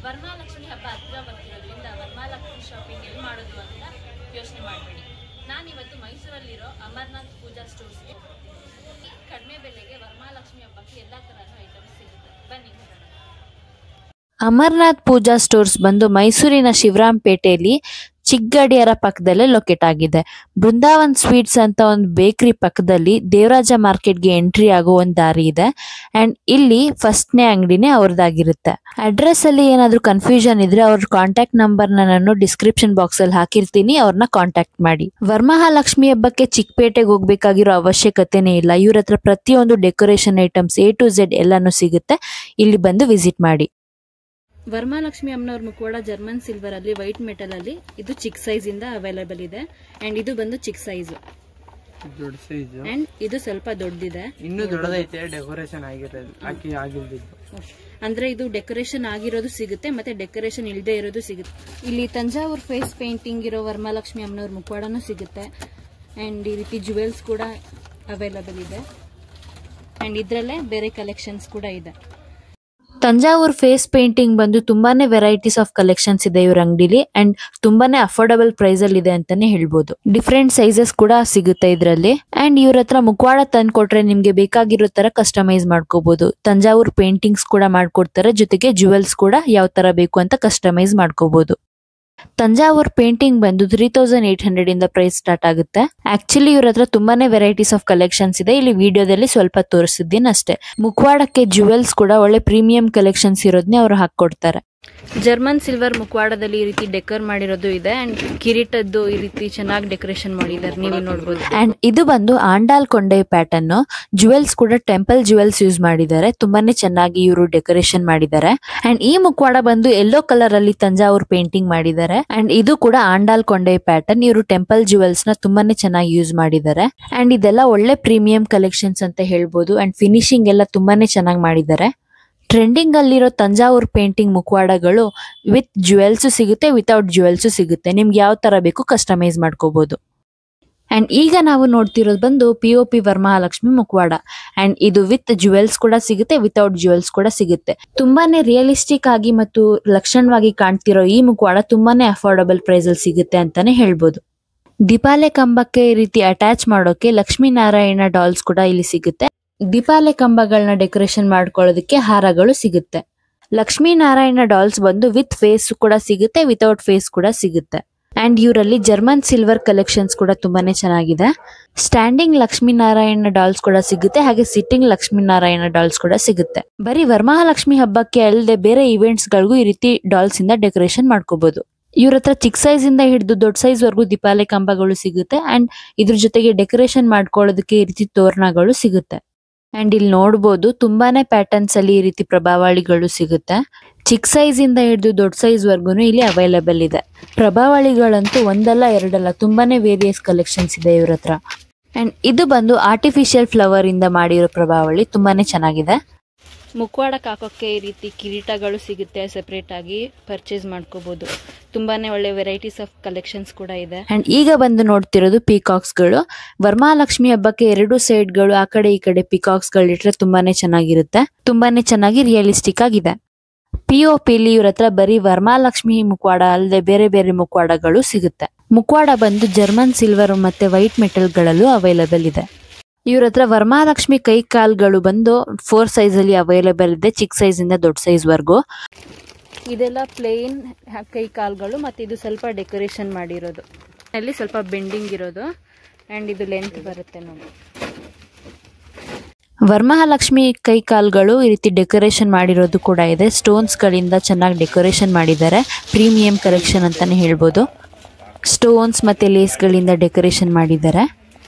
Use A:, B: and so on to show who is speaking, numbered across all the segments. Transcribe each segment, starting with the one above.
A: ವರಮಹಾಲಕ್ಷ್ಮಿ ಹಬ್ಬ ಹತ್ತಿರ ಬರ್ತಿರೋದ್ರಿಂದ ವರಮಹಾಲಕ್ಷ್ಮಿ ಶಾಪಿಂಗ್ ಎಲ್ಲಿ ಮಾಡೋದು ಅಂತ ಯೋಚನೆ ಮಾಡಬೇಡಿ. ನಾನಿವತ್ತು ಮೈಸೂರಲ್ಲಿರೋ ಅಮರ್ನಾಥ್ ಪೂಜಾ ಸ್ಟೋರ್ಸ್ಗೆ ಕಡಿಮೆ ಬೆಲೆಗೆ ವರಮಹಾಲಕ್ಷ್ಮಿ ಹಬ್ಬಕ್ಕೆ ಎಲ್ಲ ತರಹದ ಐಟಮ್ಸ್ ಸಿಗುತ್ತೆ. ಬನ್ನಿ ನೋಡೋಣ.
B: ಅಮರ್ನಾಥ್ ಪೂಜಾ ಸ್ಟೋರ್ಸ್ ಬಂದು ಮೈಸೂರಿನ ಶಿವರಾಂಪೇಟೆಯಲ್ಲಿ ಚಿಕ್ಕಗಡಿಯಾರ ಪಕ್ಕದಲ್ಲೇ ಲೊಕೇಟ್ ಆಗಿದೆ. ಬೃಂದಾವನ್ ಸ್ವೀಟ್ಸ್ ಅಂತ ಒಂದು ಬೇಕರಿ ಪಕ್ಕದಲ್ಲಿ ದೇವರಾಜ ಮಾರ್ಕೆಟ್ಗೆ ಎಂಟ್ರಿ ಆಗೋ ಒಂದು ದಾರಿ ಇದೆ. ಅಂಡ್ ಇಲ್ಲಿ ಫಸ್ಟ್ನೇ ಅಂಗಡಿನೇ ಅವ್ರದ್ದಾಗಿರುತ್ತೆ. ಅಡ್ರೆಸ್ ಅಲ್ಲಿ ಏನಾದ್ರೂ ಕನ್ಫ್ಯೂಷನ್ ಇದ್ರೆ ಅವ್ರ ಕಾಂಟ್ಯಾಕ್ಟ್ ನಂಬರ್ ನಾನು ಡಿಸ್ಕ್ರಿಪ್ಷನ್ ಬಾಕ್ಸ್ ಅಲ್ಲಿ ಹಾಕಿರ್ತೀನಿ, ಅವ್ರನ್ನ ಕಾಂಟ್ಯಾಕ್ಟ್ ಮಾಡಿ. ವರಮಹಾಲಕ್ಷ್ಮಿ ಹಬ್ಬಕ್ಕೆ ಚಿಕ್ಕಪೇಟೆಗೆ ಹೋಗ್ಬೇಕಾಗಿರೋ ಅವಶ್ಯಕತೆನೇ ಇಲ್ಲ. ಇವ್ರ ಹತ್ರ ಪ್ರತಿಯೊಂದು decoration items A to Z ಎಲ್ಲಾನು ಸಿಗುತ್ತೆ. ಇಲ್ಲಿ ಬಂದು ವಿಸಿಟ್ ಮಾಡಿ.
A: ವರಮಹಾಲಕ್ಷ್ಮಿ ಅಮ್ಮನವ್ರ ಮುಖವಾಡ ಜರ್ಮನ್ ಸಿಲ್ವರ್ ಅಲ್ಲಿ ವೈಟ್ ಮೆಟಲ್ ಅಲ್ಲಿ ಇದು ಚಿಕ್ಕ ಸೈಜ್ ಇಂದ ಅವೈಲೇಬಲ್ ಇದೆ. ಅಂಡ್ ಇದು ಬಂದು ಚಿಕ್ಕ ಸೈಜ್,
C: ದೊಡ್ಡ ಸೈಜ್,
A: ಅಂಡ್ ಇದು ಸ್ವಲ್ಪ ದೊಡ್ಡದಿದೆ,
C: ಇನ್ನೂ ದೊಡ್ಡದೈತೆ. ಡೆಕೋರೇಷನ್ ಆಗಿರೋದು
A: ಅಂದ್ರೆ ಇದು ಡೆಕೋರೇಷನ್ ಆಗಿರೋದು ಸಿಗುತ್ತೆ, ಮತ್ತೆ ಡೆಕೋರೇಷನ್ ಇಲ್ಲದೆ ಇರೋದು ಸಿಗುತ್ತೆ. ಇಲ್ಲಿ ತಂಜಾವೂರ್ ಫೇಸ್ ಪೇಂಟಿಂಗ್ ಇರೋ ವರಮಹಾಲಕ್ಷ್ಮಿ ಅಮ್ಮನವ್ರ ಮುಖವಾಡನೂ ಸಿಗುತ್ತೆ. ಅಂಡ್ ಈ ರೀತಿ ಜುವೆಲ್ಸ್ ಕೂಡ ಅವೈಲೇಬಲ್ ಇದೆ. ಅಂಡ್ ಇದ್ರಲ್ಲೇ ಬೇರೆ ಕಲೆಕ್ಷನ್ಸ್ ಕೂಡ ಇದೆ.
B: ತಂಜಾವೂರ್ ಫೇಸ್ ಪೇಂಟಿಂಗ್ ಬಂದು ತುಂಬಾನೇ ವೆರೈಟೀಸ್ ಆಫ್ ಕಲೆಕ್ಷನ್ಸ್ ಇದೆ ಇವ್ರ ಅಂಗಡಿಲಿ. ಅಂಡ್ ತುಂಬಾನೇ ಅಫೋರ್ಡಬಲ್ ಪ್ರೈಸ್ ಅಲ್ಲಿ ಇದೆ ಅಂತಾನೆ ಹೇಳ್ಬೋದು. ಡಿಫ್ರೆಂಟ್ ಸೈಜಸ್ ಕೂಡ ಸಿಗುತ್ತೆ ಇದ್ರಲ್ಲಿ. ಅಂಡ್ ಇವ್ರ ಹತ್ರ ಮುಖವಾಡ ತಂದು ಕೊಟ್ರೆ ನಿಮ್ಗೆ ಬೇಕಾಗಿರೋ ತರ ಕಸ್ಟಮೈಸ್ ಮಾಡ್ಕೋಬಹುದು. ತಂಜಾವೂರ್ ಪೇಂಟಿಂಗ್ಸ್ ಕೂಡ ಮಾಡ್ಕೊಡ್ತಾರೆ, ಜೊತೆಗೆ ಜುವೆಲ್ಸ್ ಕೂಡ ಯಾವ ತರ ಬೇಕು ಅಂತ ಕಸ್ಟಮೈಸ್ ಮಾಡ್ಕೋಬಹುದು. ತಂಜಾವೂರ್ ಪೇಂಟಿಂಗ್ ಬಂದು 3800 ಇಂದ ಪ್ರೈಸ್ ಸ್ಟಾರ್ಟ್ ಆಗುತ್ತೆ. ಆಕ್ಚುಲಿ ಇವ್ರ ಹತ್ರ ತುಂಬಾನೇ ವೆರೈಟೀಸ್ ಆಫ್ ಕಲೆಕ್ಷನ್ಸ್ ಇದೆ. ಇಲ್ಲಿ ವಿಡಿಯೋದಲ್ಲಿ ಸ್ವಲ್ಪ ತೋರಿಸಿದ್ದೀನಿ ಅಷ್ಟೇ. ಮುಖವಾಡಕ್ಕೆ ಜುವೆಲ್ಸ್ ಕೂಡ ಒಳ್ಳೆ ಪ್ರೀಮಿಯಂ ಕಲೆಕ್ಷನ್ಸ್ ಇರೋದನ್ನೇ ಅವ್ರು ಹಾಕೊಡ್ತಾರೆ.
A: ಜರ್ಮನ್ ಸಿಲ್ವರ್ ಮುಖವಾಡದಲ್ಲಿ ಈ ರೀತಿ ಡೆಕೋರ್ ಮಾಡಿರೋದು ಇದೆ. ಅಂಡ್ ಕಿರೀಟದ್ದು ಈ ರೀತಿ ಚೆನ್ನಾಗಿ ಡೆಕೋರೇಷನ್ ಮಾಡಿದ್ದಾರೆ, ನೀವು ನೋಡಬಹುದು.
B: ಅಂಡ್ ಇದು ಬಂದು ಆಂಡಾಲ್ ಕೊಂಡೆ ಪ್ಯಾಟರ್ನ್. ಜುವೆಲ್ಸ್ ಕೂಡ ಟೆಂಪಲ್ ಜುವೆಲ್ಸ್ ಯೂಸ್ ಮಾಡಿದ್ದಾರೆ. ತುಂಬಾನೇ ಚೆನ್ನಾಗಿ ಇವರು ಡೆಕೋರೇಷನ್ ಮಾಡಿದ್ದಾರೆ. ಅಂಡ್ ಈ ಮುಖವಾಡ ಬಂದು ಯೆಲ್ಲೋ ಕಲರ್ ಅಲ್ಲಿ ತಂಜಾವೂರ್ ಪೇಂಟಿಂಗ್ ಮಾಡಿದ್ದಾರೆ. ಅಂಡ್ ಇದು ಕೂಡ ಆಂಡಾಲ್ ಕೊಂಡೆ ಪ್ಯಾಟರ್ನ್. ಇವರು ಟೆಂಪಲ್ ಜುವೆಲ್ಸ್ ನ ತುಂಬಾನೇ ಚೆನ್ನಾಗಿ ಯೂಸ್ ಮಾಡಿದ್ದಾರೆ. ಅಂಡ್ ಇದೆಲ್ಲ ಒಳ್ಳೆ ಪ್ರೀಮಿಯಂ ಕಲೆಕ್ಷನ್ಸ್ ಅಂತ ಹೇಳ್ಬೋದು. ಅಂಡ್ ಫಿನಿಶಿಂಗ್ ಎಲ್ಲ ತುಂಬಾನೇ ಚೆನ್ನಾಗಿ ಮಾಡಿದ್ದಾರೆ. ಟ್ರೆಂಡಿಂಗ್ ಅಲ್ಲಿರೋ ತಂಜಾವೂರ್ ಪೇಂಟಿಂಗ್ ಮುಖವಾಡಗಳು ವಿತ್ ಜುವೆಲ್ಸ್ ಸಿಗುತ್ತೆ, ವಿತೌಟ್ ಜುವೆಲ್ಸ್ ಸಿಗುತ್ತೆ. ನಿಮ್ಗೆ ಯಾವ ತರ ಬೇಕು ಕಸ್ಟಮೈಸ್ ಮಾಡ್ಕೋಬಹುದು. ಅಂಡ್ ಈಗ ನಾವು ನೋಡ್ತಿರೋದು ಬಂದು POP ವರಮಹಾಲಕ್ಷ್ಮಿ ಮುಖವಾಡ. ಅಂಡ್ ಇದು ವಿತ್ ಜುವೆಲ್ಸ್ ಕೂಡ ಸಿಗುತ್ತೆ, ವಿತೌಟ್ ಜುವೆಲ್ಸ್ ಕೂಡ ಸಿಗುತ್ತೆ. ತುಂಬಾನೇ ರಿಯಲಿಸ್ಟಿಕ್ ಆಗಿ ಮತ್ತು ಲಕ್ಷಣವಾಗಿ ಕಾಣ್ತಿರೋ ಈ ಮುಖವಾಡ ತುಂಬಾನೇ ಅಫೋರ್ಡಬಲ್ ಪ್ರೈಸ್ ಅಲ್ಲಿ ಸಿಗುತ್ತೆ ಅಂತಾನೆ ಹೇಳ್ಬೋದು. ದೀಪಾಲೆ ಕಂಬಕ್ಕೆ ಈ ರೀತಿ ಅಟ್ಯಾಚ್ ಮಾಡೋಕೆ ಲಕ್ಷ್ಮೀನಾರಾಯಣ ಡಾಲ್ಸ್ ಕೂಡ ಇಲ್ಲಿ ಸಿಗುತ್ತೆ. ದೀಪಾಲೆ ಕಂಬಗಳನ್ನ ಡೆಕೋರೇಷನ್ ಮಾಡ್ಕೊಳ್ಳೋದಕ್ಕೆ ಹಾರಗಳು ಸಿಗುತ್ತೆ. ಲಕ್ಷ್ಮೀನಾರಾಯಣ ಡಾಲ್ಸ್ ಬಂದು ವಿತ್ ಫೇಸ್ ಕೂಡ ಸಿಗುತ್ತೆ, ವಿತೌಟ್ ಫೇಸ್ ಕೂಡ ಸಿಗುತ್ತೆ. ಅಂಡ್ ಇವರಲ್ಲಿ ಜರ್ಮನ್ ಸಿಲ್ವರ್ ಕಲೆಕ್ಷನ್ಸ್ ಕೂಡ ತುಂಬಾನೇ ಚೆನ್ನಾಗಿದೆ. ಸ್ಟ್ಯಾಂಡಿಂಗ್ ಲಕ್ಷ್ಮೀನಾರಾಯಣ ಡಾಲ್ಸ್ ಕೂಡ ಸಿಗುತ್ತೆ, ಹಾಗೆ ಸಿಟ್ಟಿಂಗ್ ಲಕ್ಷ್ಮೀನಾರಾಯಣ ಡಾಲ್ಸ್ ಕೂಡ ಸಿಗುತ್ತೆ. ಬರೀ ವರಮಹಾಲಕ್ಷ್ಮಿ ಹಬ್ಬಕ್ಕೆ ಅಲ್ಲದೆ ಬೇರೆ ಇವೆಂಟ್ಸ್ ಗಳಿಗೂ ಈ ರೀತಿ ಡಾಲ್ಸ್ ಇಂದ ಡೆಕೋರೇಷನ್ ಮಾಡ್ಕೋಬಹುದು. ಇವ್ರ ಹತ್ರ ಚಿಕ್ಕ ಸೈಜ್ ಇಂದ ಹಿಡಿದು ದೊಡ್ಡ ಸೈಜ್ ವರ್ಗೂ ದೀಪಾಲೆ ಕಂಬಗಳು ಸಿಗುತ್ತೆ. ಅಂಡ್ ಇದ್ರ ಜೊತೆಗೆ ಡೆಕೋರೇಷನ್ ಮಾಡ್ಕೊಳ್ಳೋದಕ್ಕೆ ಈ ರೀತಿ ತೋರಣಗಳು ಸಿಗುತ್ತೆ. ಅಂಡ್ ಇಲ್ಲಿ ನೋಡ್ಬೋದು ತುಂಬಾನೇ ಪ್ಯಾಟರ್ನ್ಸ್ ಅಲ್ಲಿ ಈ ರೀತಿ ಪ್ರಭಾವಳಿಗಳು ಸಿಗುತ್ತೆ. ಚಿಕ್ಕ ಸೈಜ್ ಇಂದ ಹಿಡಿದು ದೊಡ್ಡ ಸೈಜ್ ವರ್ಗು ಇಲ್ಲಿ ಅವೈಲೇಬಲ್ ಇದೆ. ಪ್ರಭಾವಳಿಗಳಂತೂ ಒಂದಲ್ಲ ಎರಡಲ್ಲ ತುಂಬಾನೇ ವೇರಿಯಸ್ ಕಲೆಕ್ಷನ್ಸ್ ಇದೆ ಇವ್ರ ಹತ್ರ. ಅಂಡ್ ಇದು ಬಂದು ಆರ್ಟಿಫಿಷಿಯಲ್ ಫ್ಲವರ್ ಇಂದ ಮಾಡಿರೋ ಪ್ರಭಾವಳಿ, ತುಂಬಾನೇ ಚೆನ್ನಾಗಿದೆ.
A: ಮುಖವಾಡಕ್ಕೆ ಹಾಕೋಕ್ಕೆ ಈ ರೀತಿ ಕಿರೀಟಗಳು ಸಿಗುತ್ತೆ, ಸೆಪರೇಟ್ ಆಗಿ ಪರ್ಚೇಸ್ ಮಾಡ್ಕೋಬಹುದು. ತುಂಬಾನೇ ಒಳ್ಳೆ ವೆರೈಟೀಸ್ ಆಫ್ ಕಲೆಕ್ಷನ್ಸ್ ಕೂಡ ಇದೆ.
B: ಅಂಡ್ ಈಗ ಬಂದು ನೋಡ್ತಿರೋದು ಪೀಕಾಕ್ಸ್ ಗಳು. ವರಮಹಾಲಕ್ಷ್ಮಿ ಹಬ್ಬಕ್ಕೆ ಎರಡು ಸೈಡ್ ಗಳು ಆ ಕಡೆ ಈ ಕಡೆ ಪೀಕಾಕ್ಸ್ ಗಳು ಇಟ್ರೆ ತುಂಬಾನೇ ಚೆನ್ನಾಗಿರುತ್ತೆ. ತುಂಬಾನೇ ಚೆನ್ನಾಗಿ ರಿಯಲಿಸ್ಟಿಕ್ ಆಗಿದೆ. POP ಇವ್ರ ಹತ್ರ ಬರೀ ವರಮಹಾಲಕ್ಷ್ಮಿ ಮುಖವಾಡ ಅಲ್ಲದೆ ಬೇರೆ ಬೇರೆ ಮುಖವಾಡಗಳು ಸಿಗುತ್ತೆ. ಮುಖವಾಡ ಬಂದು ಜರ್ಮನ್ ಸಿಲ್ವರ್ ಮತ್ತೆ ವೈಟ್ ಮೆಟಲ್ ಗಳಲ್ಲೂ ಅವೈಲೇಬಲ್ ಇದೆ. ಇವ್ರ ಹತ್ರ ವರಮಹಾಲಕ್ಷ್ಮಿ ಕೈ ಕಾಲ್ಗಳು ಬಂದು 4 ಸೈಜ್ ಅಲ್ಲಿ ಅವೈಲೇಬಲ್ ಇದೆ, ಚಿಕ್ಕ ಸೈಜ್ ಇಂದ ದೊಡ್ಡ ಸೈಜ್ ವರ್ಗು.
A: ಇದೆಲ್ಲ ಪ್ಲೇನ್ ಕೈ ಕಾಲ್ಗಳು, ಮತ್ತೆ ಇದು ಸ್ವಲ್ಪ ಡೆಕೋರೇಷನ್ ಮಾಡಿರೋದು, ಅಲ್ಲಿ ಸ್ವಲ್ಪ ಬೆಂಡಿಂಗ್ ಇರೋದು. ಅಂಡ್ ಇದು ಲೆಂತ್ ಬರುತ್ತೆ ನೋಡಿ.
B: ವರಮಹಾಲಕ್ಷ್ಮಿ ಕೈ ಕಾಲ್ಗಳು ಈ ರೀತಿ ಡೆಕೋರೇಷನ್ ಮಾಡಿರೋದು ಕೂಡ ಇದೆ. ಸ್ಟೋನ್ಸ್ ಗಳಿಂದ ಚೆನ್ನಾಗಿ ಡೆಕೋರೇಷನ್ ಮಾಡಿದ್ದಾರೆ. ಪ್ರೀಮಿಯಂ ಕಲೆಕ್ಷನ್ ಅಂತಾನೆ ಹೇಳ್ಬೋದು. ಸ್ಟೋನ್ಸ್ ಮತ್ತೆ ಲೇಸ್ ಗಳಿಂದ ಡೆಕೋರೇಷನ್ ಮಾಡಿದ್ದಾರೆ.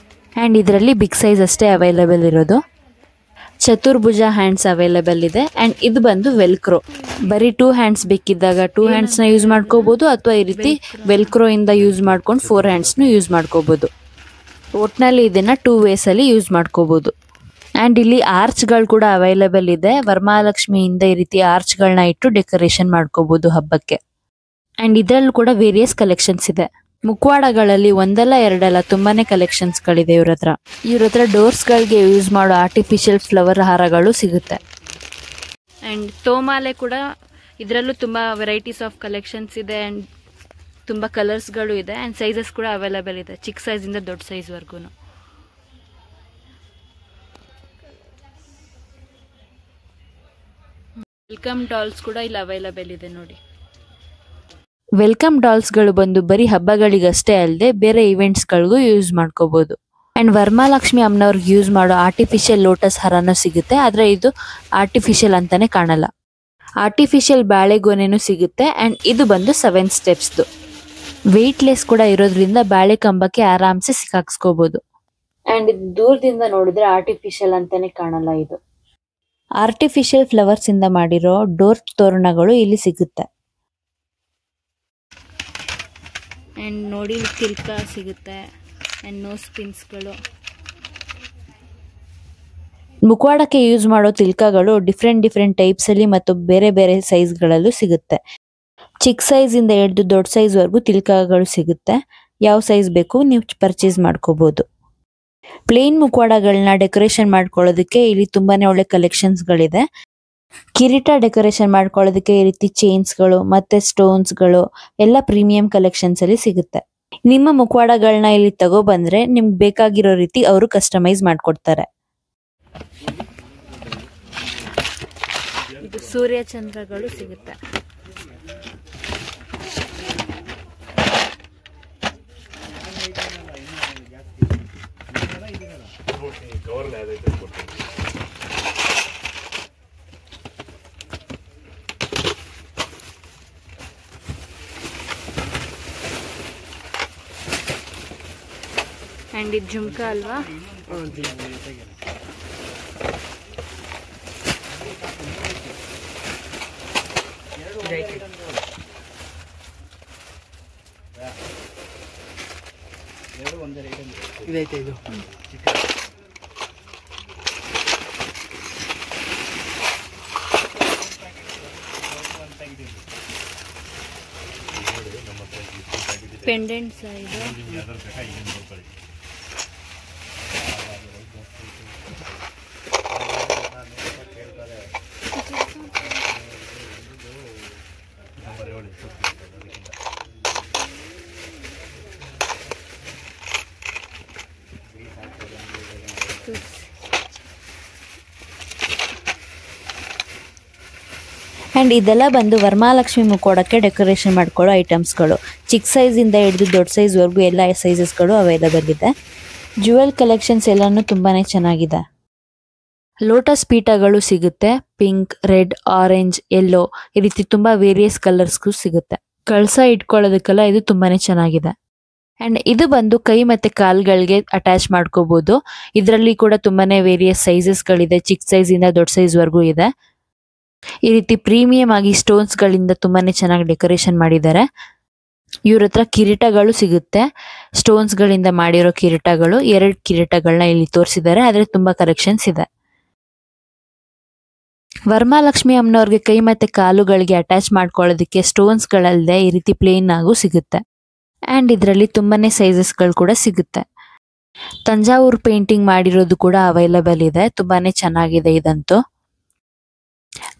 B: ಅಂಡ್ ಇದರಲ್ಲಿ ಬಿಗ್ ಸೈಜ್ ಅಷ್ಟೇ ಅವೈಲೇಬಲ್ ಇರೋದು. ಚತುರ್ಭುಜ ಹ್ಯಾಂಡ್ಸ್ ಅವೈಲೇಬಲ್ ಇದೆ. ಅಂಡ್ ಇದು ಬಂದು ವೆಲ್ಕ್ರೋ. ಬರೀ 2 ಹ್ಯಾಂಡ್ಸ್ ಬೇಕಿದ್ದಾಗ 2 ಹ್ಯಾಂಡ್ಸ್ ನ ಯೂಸ್ ಮಾಡ್ಕೋಬಹುದು, ಅಥವಾ ಈ ರೀತಿ ವೆಲ್ಕ್ರೋ ಇಂದ ಯೂಸ್ ಮಾಡ್ಕೊಂಡು 4 ಹ್ಯಾಂಡ್ಸ್ ನು ಯೂಸ್ ಮಾಡ್ಕೋಬಹುದು. ಒಟ್ನಲ್ಲಿ ಇದನ್ನ 2 ವೇಸ್ ಅಲ್ಲಿ ಯೂಸ್ ಮಾಡ್ಕೋಬಹುದು. ಅಂಡ್ ಇಲ್ಲಿ ಆರ್ಚ್ ಗಳು ಕೂಡ ಅವೈಲೇಬಲ್ ಇದೆ. ವರಮಹಾಲಕ್ಷ್ಮಿಯಿಂದ ಈ ರೀತಿ ಆರ್ಚ್ ಗಳನ್ನ ಇಟ್ಟು ಡೆಕೋರೇಷನ್ ಮಾಡ್ಕೋಬಹುದು ಹಬ್ಬಕ್ಕೆ. ಅಂಡ್ ಇದ್ರಲ್ಲೂ ಕೂಡ ವೇರಿಯಸ್ ಕಲೆಕ್ಷನ್ಸ್ ಇದೆ. ಮುಖವಾಡಗಳಲ್ಲಿ ಒಂದಲ್ಲ ಎರಡಲ್ಲ ತುಂಬಾನೇ ಕಲೆಕ್ಷನ್ಸ್ ಗಳಿದೆ ಇವ್ರ ಹತ್ರ. ಡೋರ್ಸ್ ಗಳಿಗೆ ಯೂಸ್ ಮಾಡೋ ಆರ್ಟಿಫಿಷಿಯಲ್ ಫ್ಲವರ್ ಹಾರಗಳು ಸಿಗುತ್ತೆ.
A: ಅಂಡ್ ತೋಮಾಲೆ ಕೂಡ ಇದರಲ್ಲೂ ತುಂಬ ವೆರೈಟೀಸ್ ಆಫ್ ಕಲೆಕ್ಷನ್ಸ್ ಇದೆ ಆ್ಯಂಡ್ ತುಂಬ ಕಲರ್ಸ್ಗಳು ಇದೆ ಆ್ಯಂಡ್ ಸೈಜಸ್ ಕೂಡ ಅವೈಲೇಬಲ್ ಇದೆ, ಚಿಕ್ಕ ಸೈಜಿಂದ ದೊಡ್ಡ ಸೈಜ್ವರೆಗೂ. ವೆಲ್ಕಮ್ ಡಾಲ್ಸ್ ಕೂಡ ಇಲ್ಲಿ ಅವೈಲೇಬಲ್ ಇದೆ ನೋಡಿ.
B: ವೆಲ್ಕಮ್ ಡಾಲ್ಸ್ಗಳು ಬಂದು ಬರೀ ಹಬ್ಬಗಳಿಗಷ್ಟೇ ಅಲ್ಲದೆ ಬೇರೆ ಇವೆಂಟ್ಸ್ಗಳಿಗೂ ಯೂಸ್ ಮಾಡ್ಕೋಬಹುದು. ಅಂಡ್ ವರಮಹಾಲಕ್ಷ್ಮಿ ಅಮ್ಮನವ್ರಿಗೆ ಯೂಸ್ ಮಾಡೋ ಆರ್ಟಿಫಿಷಿಯಲ್ ಲೋಟಸ್ ಹಾರನೂ ಸಿಗುತ್ತೆ, ಆದ್ರೆ ಇದು ಆರ್ಟಿಫಿಷಿಯಲ್ ಅಂತಾನೆ ಕಾಣಲ್ಲ. ಆರ್ಟಿಫಿಷಿಯಲ್ ಬಾಳೆಗೊನೆನೂ ಸಿಗುತ್ತೆ ಅಂಡ್ ಇದು ಬಂದು 7 ಸ್ಟೆಪ್ಸ್ದು. ವೆಯ್ಟ್ಲೆಸ್ ಕೂಡ ಇರೋದ್ರಿಂದ ಬಾಳೆ ಕಂಬಕ್ಕೆ ಆರಾಮ್ಸೆ ಸಿಕ್ಕಾಕ್ಸ್ಕೋಬಹುದು. ಅಂಡ್ ಇದು ದೂರದಿಂದ ನೋಡಿದ್ರೆ ಆರ್ಟಿಫಿಷಿಯಲ್ ಅಂತಾನೆ ಕಾಣಲ್ಲ. ಇದು ಆರ್ಟಿಫಿಷಿಯಲ್ ಫ್ಲವರ್ಸ್ ಇಂದ ಮಾಡಿರೋ ಡೋರ್ ತೋರಣಗಳು ಇಲ್ಲಿ ಸಿಗುತ್ತೆ.
A: ಆ್ಯಂಡ್ ನೋಡಿ ತಿಲ್ಕ ಸಿಗುತ್ತೆ ಆ್ಯಂಡ್ ನೋಸ್ ಪಿನ್ಸ್ಗಳು.
B: ಮುಖವಾಡಕ್ಕೆ ಯೂಸ್ ಮಾಡೋ ತಿಲ್ಕಗಳು ಡಿಫ್ರೆಂಟ್ ಟೈಪ್ಸ್ ಅಲ್ಲಿ ಮತ್ತು ಬೇರೆ ಬೇರೆ ಸೈಜ್ಗಳಲ್ಲೂ ಸಿಗುತ್ತೆ. ಚಿಕ್ಕ ಸೈಜ್ ಇಂದ ಹಿಡಿದು ದೊಡ್ಡ ಸೈಜ್ ವರೆಗೂ ತಿಲ್ಕಗಳು ಸಿಗುತ್ತೆ. ಯಾವ ಸೈಜ್ ಬೇಕು ನೀವು ಪರ್ಚೇಸ್ ಮಾಡ್ಕೋಬಹುದು. ಪ್ಲೇನ್ ಮುಖವಾಡಗಳನ್ನ ಡೆಕೋರೇಷನ್ ಮಾಡ್ಕೊಳ್ಳೋದಕ್ಕೆ ಇಲ್ಲಿ ತುಂಬಾನೇ ಒಳ್ಳೆ ಕಲೆಕ್ಷನ್ಸ್ಗಳಿದೆ. ಕಿರೀಟ ಡೆಕೋರೇಷನ್ ಮಾಡ್ಕೊಳ್ಳೋದಕ್ಕೆ ಈ ರೀತಿ ಚೈನ್ಸ್ಗಳು ಮತ್ತೆ ಸ್ಟೋನ್ಸ್ಗಳು ಎಲ್ಲ ಪ್ರೀಮಿಯಂ ಕಲೆಕ್ಷನ್ಸ್ ಅಲ್ಲಿ ಸಿಗುತ್ತೆ. ನಿಮ್ಮ ಮುಖವಾಡಗಳನ್ನ ಇಲ್ಲಿ ತಗೋ ಬಂದ್ರೆ ನಿಮ್ಗೆ ಬೇಕಾಗಿರೋ ರೀತಿ ಅವರು ಕಸ್ಟಮೈಸ್ ಮಾಡ್ಕೊಡ್ತಾರೆ.
A: ಇದು ಸೂರ್ಯ ಚಂದ್ರಗಳು ಸಿಗುತ್ತೆ. ಆ್ಯಂಡ್ ಇದು ಜುಮ್ಕ ಅಲ್ವಾ?
C: ಇದೈತೆ ಇದು.
A: ಪೆಂಡೆಂಟ್ಸ್ ಇದೆ.
B: ಅಂಡ್ ಇದೆಲ್ಲ ಬಂದು ವರಮಹಾಲಕ್ಷ್ಮಿ ಮುಖವಾಡಕ್ಕೆ ಡೆಕೋರೇಷನ್ ಮಾಡ್ಕೊಳ್ಳೋ ಐಟಮ್ಸ್ಗಳು. ಚಿಕ್ಕ ಸೈಜ್ ಇಂದ ಹಿಡಿದು ದೊಡ್ಡ ಸೈಜ್ ವರೆಗೂ ಎಲ್ಲ ಸೈಜಸ್ಗಳು ಅವೈಲೇಬಲ್ ಇದೆ. ಜುವೆಲ್ ಕಲೆಕ್ಷನ್ಸ್ ಎಲ್ಲಾನು ತುಂಬಾನೇ ಚೆನ್ನಾಗಿದೆ. ಲೋಟಸ್ ಪೀಠಗಳು ಸಿಗುತ್ತೆ, ಪಿಂಕ್, ರೆಡ್, ಆರೆಂಜ್, ಯೆಲ್ಲೋ ಈ ರೀತಿ ತುಂಬಾ ವೇರಿಯಸ್ ಕಲರ್ಸ್ಗೂ ಸಿಗುತ್ತೆ. ಕಳಸ ಇಟ್ಕೊಳ್ಳೋದಕ್ಕೆಲ್ಲ ಇದು ತುಂಬಾನೇ ಚೆನ್ನಾಗಿದೆ. ಅಂಡ್ ಇದು ಬಂದು ಕೈ ಮತ್ತೆ ಕಾಲ್ಗಳಿಗೆ ಅಟ್ಯಾಚ್ ಮಾಡ್ಕೋಬಹುದು. ಇದರಲ್ಲಿ ಕೂಡ ತುಂಬಾನೇ ವೇರಿಯಸ್ ಸೈಜಸ್ಗಳಿದೆ, ಚಿಕ್ಕ ಸೈಜ್ ಇಂದ ದೊಡ್ಡ ಸೈಜ್ ವರೆಗೂ ಇದೆ. ಈ ರೀತಿ ಪ್ರೀಮಿಯಂ ಆಗಿ ಸ್ಟೋನ್ಸ್ ಗಳಿಂದ ತುಂಬಾನೇ ಚೆನ್ನಾಗಿ ಡೆಕೋರೇಷನ್ ಮಾಡಿದ್ದಾರೆ. ಇವ್ರ ಹತ್ರ ಕಿರೀಟಗಳು ಸಿಗುತ್ತೆ, ಸ್ಟೋನ್ಸ್ ಗಳಿಂದ ಮಾಡಿರೋ ಕಿರೀಟಗಳು. 2 ಕಿರೀಟಗಳನ್ನ ಇಲ್ಲಿ ತೋರಿಸಿದ್ದಾರೆ, ಆದ್ರೆ ತುಂಬಾ ಕಲೆಕ್ಷನ್ಸ್ ಇದೆ. ವರಮಹಾಲಕ್ಷ್ಮಿ ಅಮ್ಮನವ್ರಿಗೆ ಕೈ ಮತ್ತೆ ಕಾಲುಗಳಿಗೆ ಅಟ್ಯಾಚ್ ಮಾಡ್ಕೊಳ್ಳೋದಕ್ಕೆ ಸ್ಟೋನ್ಸ್ ಗಳಲ್ಲದೆ ಈ ರೀತಿ ಪ್ಲೇನ್ ಆಗು ಸಿಗುತ್ತೆ. ಅಂಡ್ ಇದರಲ್ಲಿ ತುಂಬಾನೇ ಸೈಜಸ್ ಗಳು ಕೂಡ ಸಿಗುತ್ತೆ. ತಂಜಾವೂರ್ ಪೇಂಟಿಂಗ್ ಮಾಡಿರೋದು ಕೂಡ ಅವೈಲೇಬಲ್ ಇದೆ, ತುಂಬಾನೇ ಚೆನ್ನಾಗಿದೆ ಇದಂತೂ.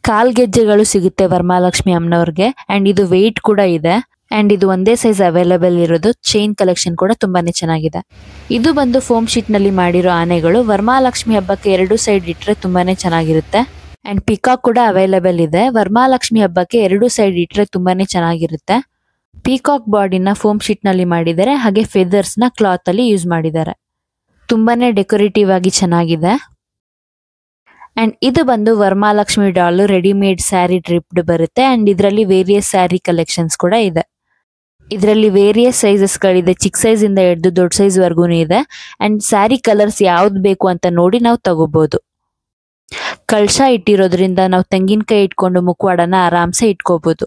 B: ಕಾಲ್ಗೆಜ್ಜೆಗಳು ಸಿಗುತ್ತೆ ವರಮಹಾಲಕ್ಷ್ಮಿ ಅಮ್ಮನವ್ರಿಗೆ ಅಂಡ್ ಇದು ವೆಯ್ಟ್ ಕೂಡ ಇದೆ. ಅಂಡ್ ಇದು ಒಂದೇ ಸೈಜ್ ಅವೈಲೇಬಲ್ ಇರೋದು. ಚೈನ್ ಕಲೆಕ್ಷನ್ ಕೂಡ ತುಂಬಾನೇ ಚೆನ್ನಾಗಿದೆ. ಇದು ಬಂದು ಫೋಮ್ ಶೀಟ್ ನಲ್ಲಿ ಮಾಡಿರೋ ಆನೆಗಳು. ವರಮಹಾಲಕ್ಷ್ಮಿ ಹಬ್ಬಕ್ಕೆ 2 ಸೈಡ್ ಇಟ್ರೆ ತುಂಬಾನೇ ಚೆನ್ನಾಗಿರುತ್ತೆ. ಅಂಡ್ ಪಿಕಾಕ್ ಕೂಡ ಅವೈಲೇಬಲ್ ಇದೆ. ವರಮಹಾಲಕ್ಷ್ಮಿ ಹಬ್ಬಕ್ಕೆ 2 ಸೈಡ್ ಇಟ್ರೆ ತುಂಬಾನೇ ಚೆನ್ನಾಗಿರುತ್ತೆ. ಪಿಕಾಕ್ ಬಾಡಿನ ಫೋಮ್ ಶೀಟ್ ನಲ್ಲಿ ಮಾಡಿದ್ದಾರೆ, ಹಾಗೆ ಫೆದರ್ಸ್ ನ ಕ್ಲಾತ್ ಅಲ್ಲಿ ಯೂಸ್ ಮಾಡಿದ್ದಾರೆ. ತುಂಬಾನೇ ಡೆಕೋರೇಟಿವ್ ಆಗಿ ಚೆನ್ನಾಗಿದೆ. ಅಂಡ್ ಇದು ಬಂದು ವರಮಹಾಲಕ್ಷ್ಮಿ ಡಾಲ್ ರೆಡಿಮೇಡ್ ಸ್ಯಾರಿ ಡ್ರಿಪ್ಡ್ ಬರುತ್ತೆ. ಅಂಡ್ ಇದರಲ್ಲಿ ವೇರಿಯಸ್ ಸ್ಯಾರಿ ಕಲೆಕ್ಷನ್ಸ್ ಕೂಡ ಇದೆ. ಇದರಲ್ಲಿ ವೇರಿಯಸ್ ಸೈಜಸ್ ಗಳಿದೆ, ಚಿಕ್ಕ ಸೈಜ್ ಇಂದ ಹಿಡಿದು ದೊಡ್ಡ ಸೈಜ್ ವರ್ಗು ಇದೆ. ಅಂಡ್ ಸ್ಯಾರಿ ಕಲರ್ಸ್ ಯಾವ್ದು ಬೇಕು ಅಂತ ನೋಡಿ ನಾವು ತಗೋಬಹುದು. ಕಳಶ ಇಟ್ಟಿರೋದ್ರಿಂದ ನಾವು ತೆಂಗಿನಕಾಯಿ ಇಟ್ಕೊಂಡು ಮುಖವಾಡನ ಆರಾಮ್ಸೆ ಇಟ್ಕೋಬಹುದು.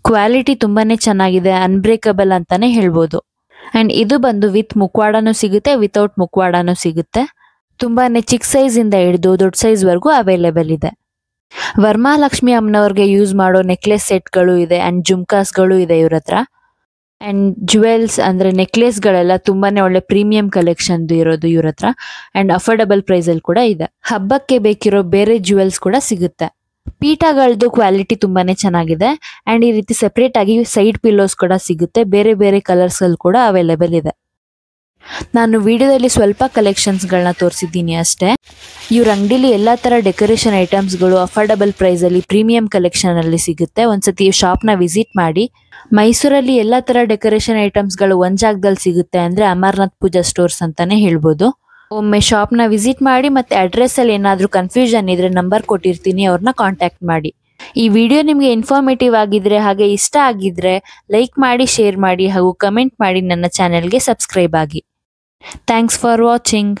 B: ಕ್ವಾಲಿಟಿ ತುಂಬಾನೇ ಚೆನ್ನಾಗಿದೆ, ಅನ್ಬ್ರೇಕಬಲ್ ಅಂತಾನೆ ಹೇಳ್ಬೋದು. ಅಂಡ್ ಇದು ಬಂದು ವಿತ್ ಮುಖವಾಡನೂ ಸಿಗುತ್ತೆ, ವಿತೌಟ್ ಮುಖವಾಡನೂ ಸಿಗುತ್ತೆ. ತುಂಬಾನೇ ಚಿಕ್ಕ ಸೈಜ್ ಇಂದ ಹಿಡಿದು ದೊಡ್ಡ ಸೈಜ್ ವರೆಗೂ ಅವೈಲೇಬಲ್ ಇದೆ. ವರಮಹಾಲಕ್ಷ್ಮಿ ಅಮ್ಮನವ್ರಿಗೆ ಯೂಸ್ ಮಾಡೋ ನೆಕ್ಲೆಸ್ ಸೆಟ್ಗಳು ಇದೆ ಅಂಡ್ ಜುಮ್ಕಾಸ್ಗಳು ಇದೆ ಇವ್ರ ಹತ್ರ. ಅಂಡ್ ಜುವೆಲ್ಸ್ ಅಂದ್ರೆ ನೆಕ್ಲೆಸ್ ಗಳೆಲ್ಲ ತುಂಬಾನೇ ಒಳ್ಳೆ ಪ್ರೀಮಿಯಂ ಕಲೆಕ್ಷನ್ ಇರೋದು ಇವ್ರ ಹತ್ರ. ಅಂಡ್ ಅಫೋರ್ಡಬಲ್ ಪ್ರೈಸ್ ಅಲ್ಲಿ ಕೂಡ ಇದೆ. ಹಬ್ಬಕ್ಕೆ ಬೇಕಿರೋ ಬೇರೆ ಜುವೆಲ್ಸ್ ಕೂಡ ಸಿಗುತ್ತೆ. ಪೀಠಗಳದ್ದು ಕ್ವಾಲಿಟಿ ತುಂಬಾನೇ ಚೆನ್ನಾಗಿದೆ ಅಂಡ್ ಈ ರೀತಿ ಸೆಪರೇಟ್ ಆಗಿ ಸೈಡ್ ಪಿಲ್ಲೋಸ್ ಕೂಡ ಸಿಗುತ್ತೆ. ಬೇರೆ ಬೇರೆ ಕಲರ್ಸ್ ಅಲ್ಲಿ ಕೂಡ ಅವೈಲೇಬಲ್ ಇದೆ. ನಾನು ವಿಡಿಯೋದಲ್ಲಿ ಸ್ವಲ್ಪ ಕಲೆಕ್ಷನ್ಸ್ಗಳನ್ನ ತೋರಿಸಿದ್ದೀನಿ ಅಷ್ಟೇ. ಇವ್ರ ಅಂಗಡಿಲಿ ಎಲ್ಲಾ ತರ ಡೆಕೋರೇಷನ್ ಐಟಮ್ಸ್ಗಳು ಅಫೋರ್ಡಬಲ್ ಪ್ರೈಸ್ ಅಲ್ಲಿ ಪ್ರೀಮಿಯಂ ಕಲೆಕ್ಷನ್ ಅಲ್ಲಿ ಸಿಗುತ್ತೆ. ಒಂದ್ಸತಿ ಶಾಪ್ ನ ವಿಸಿಟ್ ಮಾಡಿ. ಮೈಸೂರಲ್ಲಿ ಎಲ್ಲಾ ತರ ಡೆಕೋರೇಷನ್ ಐಟಮ್ಸ್ಗಳು ಒಂದ್ ಜಾಗದಲ್ಲಿ ಸಿಗುತ್ತೆ ಅಂದ್ರೆ ಅಮರ್ನಾಥ್ ಪೂಜಾ ಸ್ಟೋರ್ಸ್ ಅಂತಾನೆ ಹೇಳ್ಬೋದು. ಒಮ್ಮೆ ಶಾಪ್ ನ ವಿಸಿಟ್ ಮಾಡಿ. ಮತ್ತೆ ಅಡ್ರೆಸ್ ಅಲ್ಲಿ ಏನಾದ್ರೂ ಕನ್ಫ್ಯೂಷನ್ ಇದ್ರೆ ನಂಬರ್ ಕೊಟ್ಟಿರ್ತೀನಿ, ಅವ್ರನ್ನ ಕಾಂಟ್ಯಾಕ್ಟ್ ಮಾಡಿ. ಈ ವಿಡಿಯೋ ನಿಮಗೆ ಇನ್ಫಾರ್ಮೇಟಿವ್ ಆಗಿದ್ರೆ ಹಾಗೆ ಇಷ್ಟ ಆಗಿದ್ರೆ ಲೈಕ್ ಮಾಡಿ, ಶೇರ್ ಮಾಡಿ ಹಾಗೂ ಕಮೆಂಟ್ ಮಾಡಿ. ನನ್ನ ಚಾನೆಲ್ಗೆ ಸಬ್ಸ್ಕ್ರೈಬ್ ಆಗಿ. Thanks for watching.